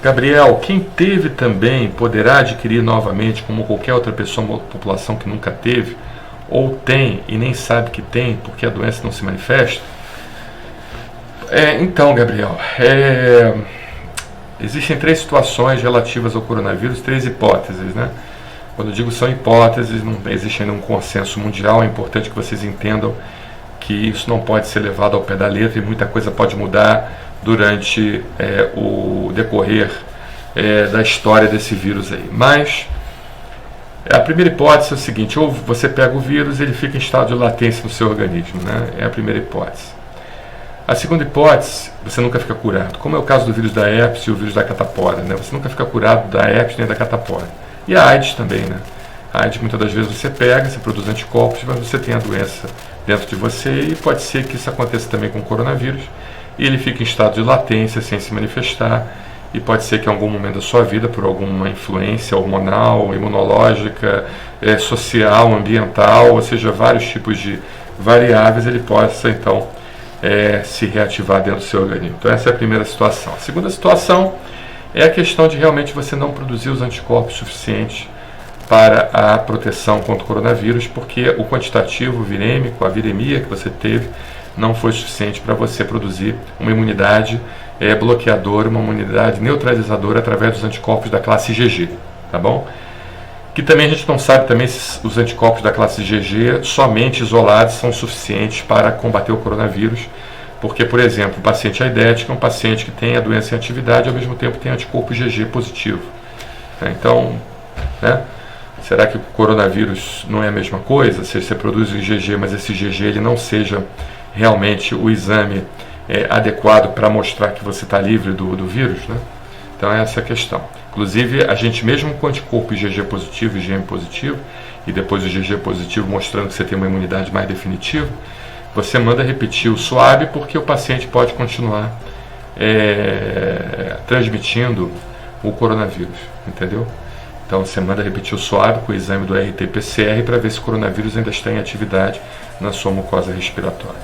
Gabriel, quem teve também poderá adquirir novamente, como qualquer outra pessoa, uma população que nunca teve, ou tem e nem sabe que tem, porque a doença não se manifesta? Então, Gabriel, existem três situações relativas ao coronavírus, três hipóteses, né? Quando eu digo são hipóteses, não existe ainda um consenso mundial, é importante que vocês entendam que isso não pode ser levado ao pé da letra e muita coisa pode mudar durante o decorrer da história desse vírus aí. Mas a primeira hipótese é o seguinte: ou você pega o vírus e ele fica em estado de latência no seu organismo, né? É a primeira hipótese. A segunda hipótese, você nunca fica curado, como é o caso do vírus da herpes e o vírus da catapora, né? Você nunca fica curado da herpes nem da catapora. E a AIDS também, né? A AIDS muitas das vezes você pega, você produz anticorpos, mas você tem a doença dentro de você e pode ser que isso aconteça também com o coronavírus e ele fica em estado de latência sem se manifestar e pode ser que em algum momento da sua vida, por alguma influência hormonal, imunológica, social, ambiental, ou seja, vários tipos de variáveis, ele possa então se reativar dentro do seu organismo. Então essa é a primeira situação. A segunda situação é a questão de realmente você não produzir os anticorpos suficientes para a proteção contra o coronavírus, porque o quantitativo virêmico, a viremia que você teve, não foi suficiente para você produzir uma imunidade bloqueadora, uma imunidade neutralizadora através dos anticorpos da classe IgG, tá bom? Que também a gente não sabe também se os anticorpos da classe IgG somente isolados são suficientes para combater o coronavírus, porque, por exemplo, o paciente aidético é um paciente que tem a doença em atividade e ao mesmo tempo tem anticorpo IgG positivo. Então, né? Será que o coronavírus não é a mesma coisa? Se você produz o IgG, mas esse IgG ele não seja realmente o exame adequado para mostrar que você está livre do vírus, né? Então essa é a questão. Inclusive, a gente mesmo com anticorpo IgG positivo e IgM positivo, e depois o IgG positivo mostrando que você tem uma imunidade mais definitiva, você manda repetir o SWAB porque o paciente pode continuar transmitindo o coronavírus, entendeu? Então você manda repetir o SWAB com o exame do RT-PCR para ver se o coronavírus ainda está em atividade na sua mucosa respiratória.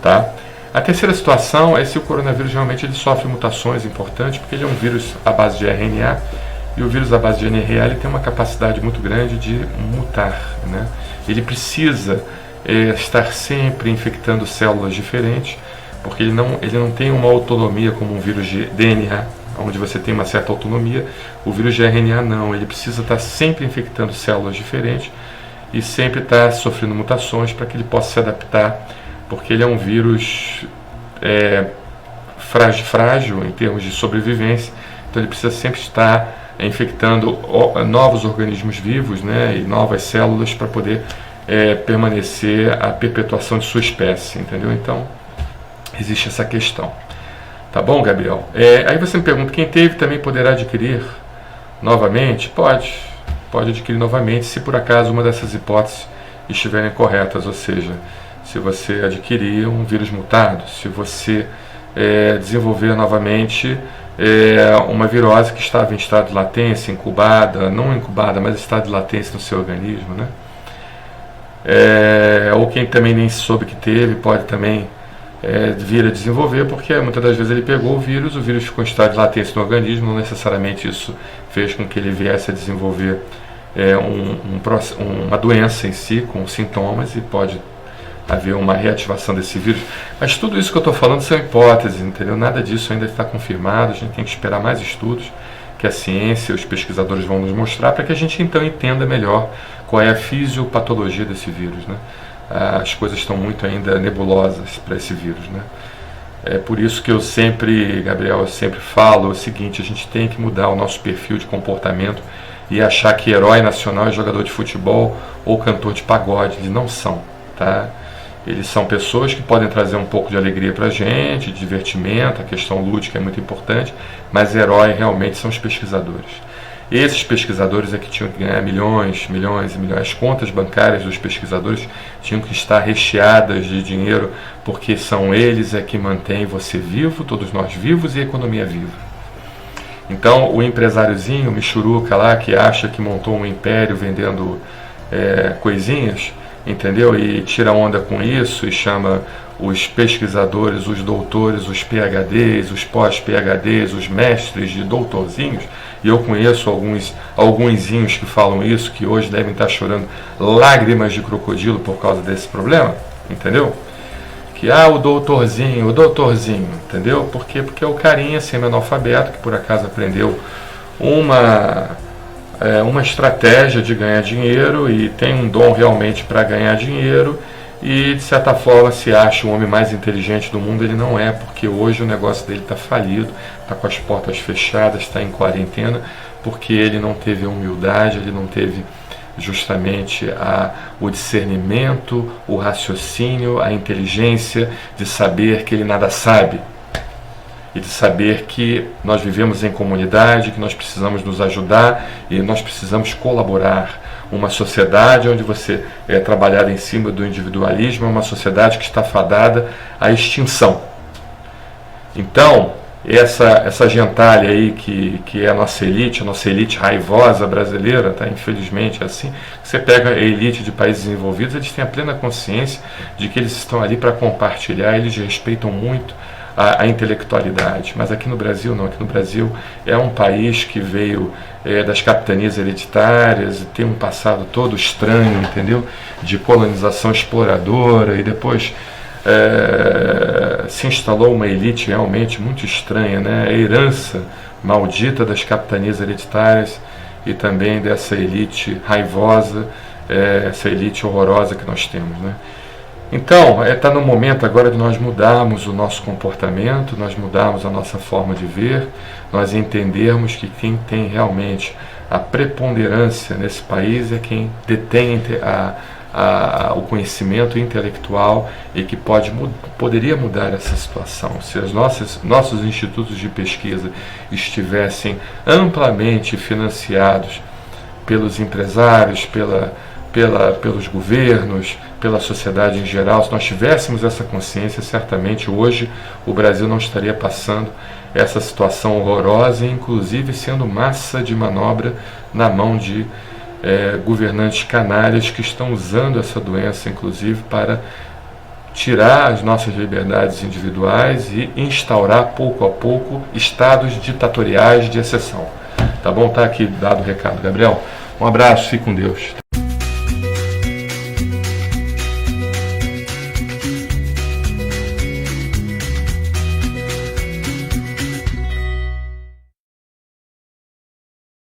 Tá? A terceira situação é se o coronavírus realmente ele sofre mutações importantes, porque ele é um vírus à base de RNA, e o vírus à base de RNA ele tem uma capacidade muito grande de mutar, né? Ele precisa estar sempre infectando células diferentes, porque ele não tem uma autonomia como um vírus de DNA, onde você tem uma certa autonomia. O vírus de RNA não, ele precisa estar sempre infectando células diferentes e sempre estar sofrendo mutações para que ele possa se adaptar, porque ele é um vírus frágil em termos de sobrevivência, então ele precisa sempre estar infectando novos organismos vivos, né, e novas células para poder permanecer a perpetuação de sua espécie, entendeu? Então existe essa questão. Tá bom, Gabriel? Aí você me pergunta, quem teve também poderá adquirir novamente? Pode adquirir novamente, se por acaso uma dessas hipóteses estiverem corretas, ou seja, se você adquirir um vírus mutado, se você desenvolver novamente uma virose que estava em estado de latência, incubada, não incubada, mas em estado de latência no seu organismo, né? Ou quem também nem soube que teve, pode também vir a desenvolver, porque muitas das vezes ele pegou o vírus ficou em estado de latência no organismo, não necessariamente isso fez com que ele viesse a desenvolver uma doença em si, com sintomas, e pode haver uma reativação desse vírus. Mas tudo isso que eu estou falando são hipóteses, entendeu? Nada disso ainda está confirmado, a gente tem que esperar mais estudos que a ciência, os pesquisadores vão nos mostrar, para que a gente então entenda melhor qual é a fisiopatologia desse vírus, né? As coisas estão muito ainda nebulosas para esse vírus, né? É por isso que Gabriel, eu sempre falo o seguinte: a gente tem que mudar o nosso perfil de comportamento e achar que herói nacional é jogador de futebol ou cantor de pagode. Eles não são, tá? Eles são pessoas que podem trazer um pouco de alegria para a gente, de divertimento, a questão lúdica é muito importante, mas herói realmente são os pesquisadores. Esses pesquisadores é que tinham que ganhar milhões, milhões e milhões. As contas bancárias dos pesquisadores tinham que estar recheadas de dinheiro, porque são eles que mantêm você vivo, todos nós vivos, e a economia viva. Então o empresáriozinho, o michuruca lá, que acha que montou um império vendendo coisinhas, entendeu? E tira onda com isso e chama os pesquisadores, os doutores, os PhDs, os pós-PhDs, os mestres de doutorzinhos, e eu conheço algunzinhos que falam isso, que hoje devem estar chorando lágrimas de crocodilo por causa desse problema, entendeu? Que, o doutorzinho, entendeu? Por quê? Porque é o carinha semi-analfabeto que por acaso aprendeu uma estratégia de ganhar dinheiro e tem um dom realmente para ganhar dinheiro e de certa forma se acha o homem mais inteligente do mundo. Ele não é, porque hoje o negócio dele está falido, está com as portas fechadas, está em quarentena, porque ele não teve a humildade, ele não teve justamente o discernimento, o raciocínio, a inteligência de saber que ele nada sabe e de saber que nós vivemos em comunidade, que nós precisamos nos ajudar e nós precisamos colaborar. Uma sociedade onde você é trabalhado em cima do individualismo é uma sociedade que está fadada à extinção. Então, essa gentalha aí que é a nossa elite raivosa brasileira, tá? Infelizmente é assim. Você pega a elite de países desenvolvidos, eles têm a plena consciência de que eles estão ali para compartilhar, eles respeitam muito a intelectualidade, mas aqui no Brasil não. Aqui no Brasil é um país que veio das capitanias hereditárias e tem um passado todo estranho, entendeu? De colonização exploradora, e depois se instalou uma elite realmente muito estranha, né? A herança maldita das capitanias hereditárias e também dessa elite raivosa, essa elite horrorosa que nós temos, né? Então, está no momento agora de nós mudarmos o nosso comportamento, nós mudarmos a nossa forma de ver, nós entendermos que quem tem realmente a preponderância nesse país é quem detém o conhecimento intelectual e que poderia mudar essa situação. Se os nossos institutos de pesquisa estivessem amplamente financiados pelos empresários, pelos governos, pela sociedade em geral, se nós tivéssemos essa consciência, certamente hoje o Brasil não estaria passando essa situação horrorosa, inclusive sendo massa de manobra na mão de governantes canalhas que estão usando essa doença, inclusive, para tirar as nossas liberdades individuais e instaurar, pouco a pouco, estados ditatoriais de exceção. Tá bom? Tá aqui dado o recado, Gabriel. Um abraço, fique com Deus.